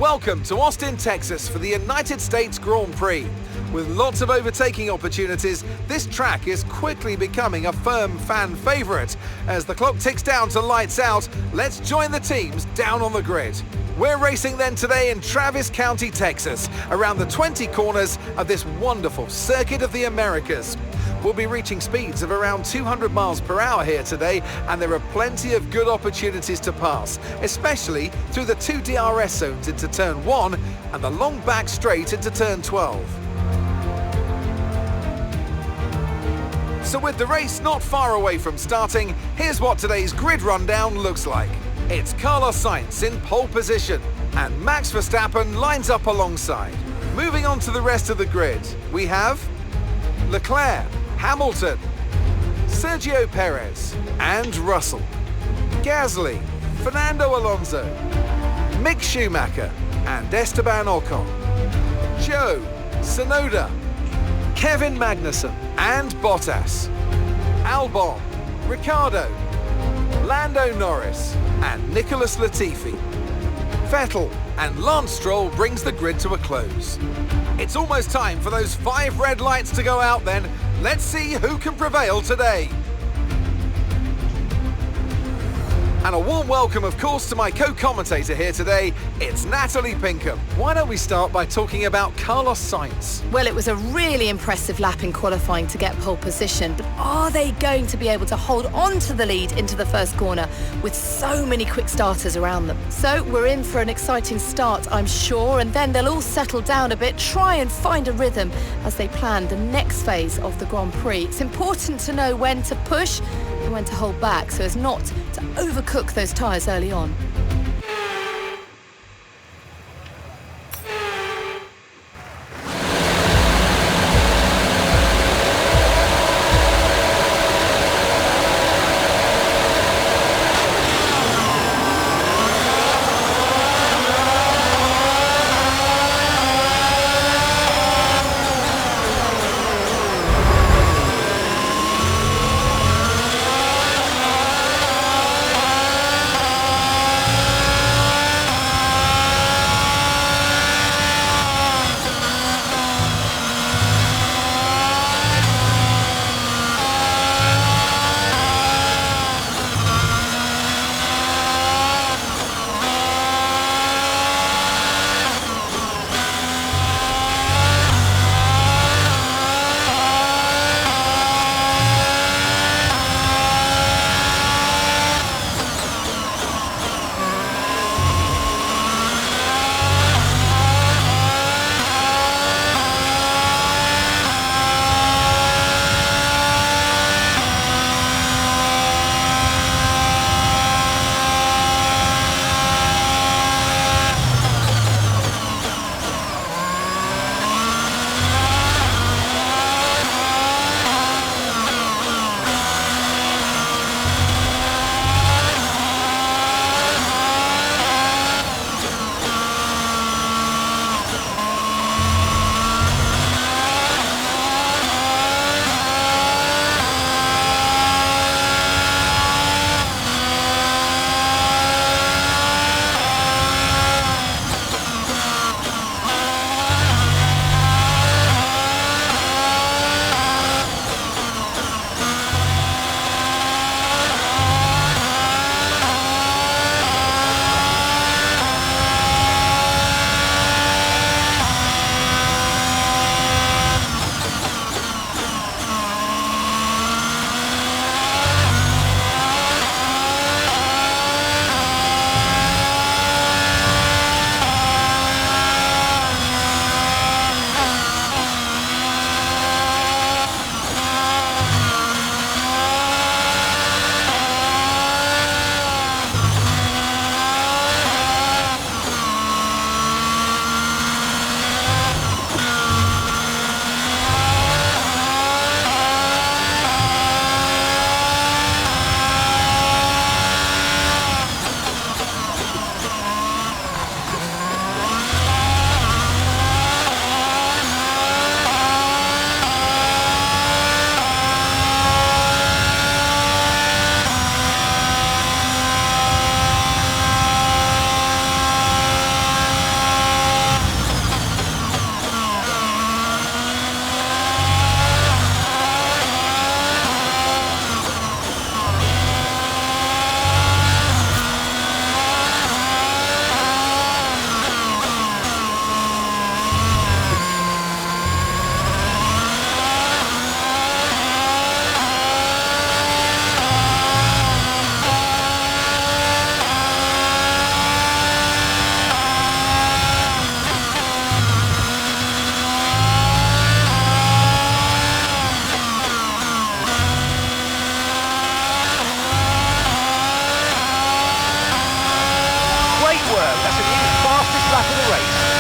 Welcome to Austin, Texas for the United States Grand Prix. With lots of overtaking opportunities, this track is quickly becoming a firm fan favourite. As the clock ticks down to lights out, let's join the teams down on the grid. We're racing then today in Travis County, Texas, around the 20 corners of this wonderful Circuit of the Americas. We'll be reaching speeds of around 200 miles per hour here today, and there are plenty of good opportunities to pass, especially through the two DRS zones into turn 1 and the long back straight into turn 12. So with the race not far away from starting, here's what today's grid rundown looks like. It's Carlos Sainz in pole position, and Max Verstappen lines up alongside. Moving on to the rest of the grid, we have Leclerc, Hamilton, Sergio Perez and Russell, Gasly, Fernando Alonso, Mick Schumacher and Esteban Ocon, Joe, Tsunoda, Kevin Magnussen and Bottas, Albon, Ricciardo, Lando Norris and Nicholas Latifi. Vettel and Lance Stroll brings the grid to a close. It's almost time for those 5 red lights to go out then. Let's see who can prevail today. And a warm welcome, of course, to my co-commentator here today. It's Natalie Pinkham. Why don't we start by talking about Carlos Sainz? Well, it was a really impressive lap in qualifying to get pole position, but are they going to be able to hold on to the lead into the first corner with so many quick starters around them? So we're in for an exciting start, I'm sure, and then they'll all settle down a bit, try and find a rhythm as they plan the next phase of the Grand Prix. It's important to know when to push and when to hold back so as not to overcook those tyres early on. Leclerc. That's a new fastest lap of the race.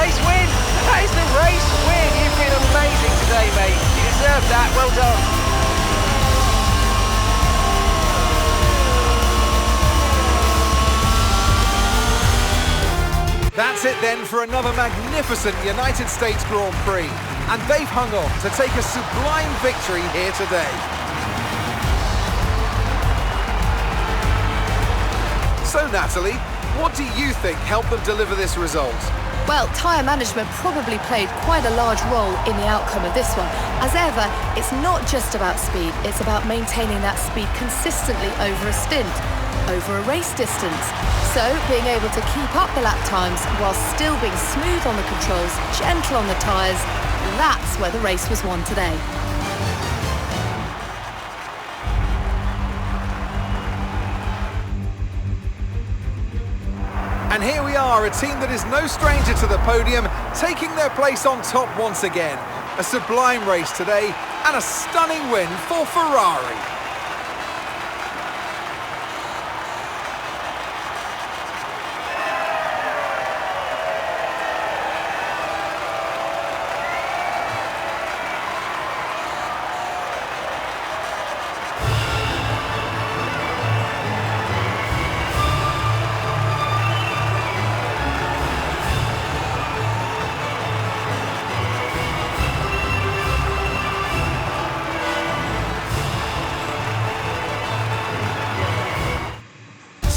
race win! That is the race win! You've been amazing today, mate. You deserve that. Well done. That's it then for another magnificent United States Grand Prix. And they've hung on to take a sublime victory here today. So Natalie, what do you think helped them deliver this result? Well, tyre management probably played quite a large role in the outcome of this one. As ever, it's not just about speed, it's about maintaining that speed consistently over a stint, over a race distance. So, being able to keep up the lap times while still being smooth on the controls, gentle on the tyres, that's where the race was won today. And here we are, a team that is no stranger to the podium, taking their place on top once again. A sublime race today, and a stunning win for Ferrari.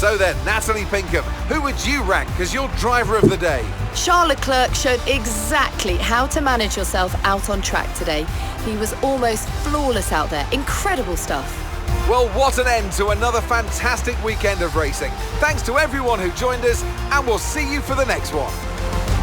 So then, Natalie Pinkham, who would you rank as your driver of the day? Charles Leclerc showed exactly how to manage yourself out on track today. He was almost flawless out there. Incredible stuff. Well, what an end to another fantastic weekend of racing. Thanks to everyone who joined us, and we'll see you for the next one.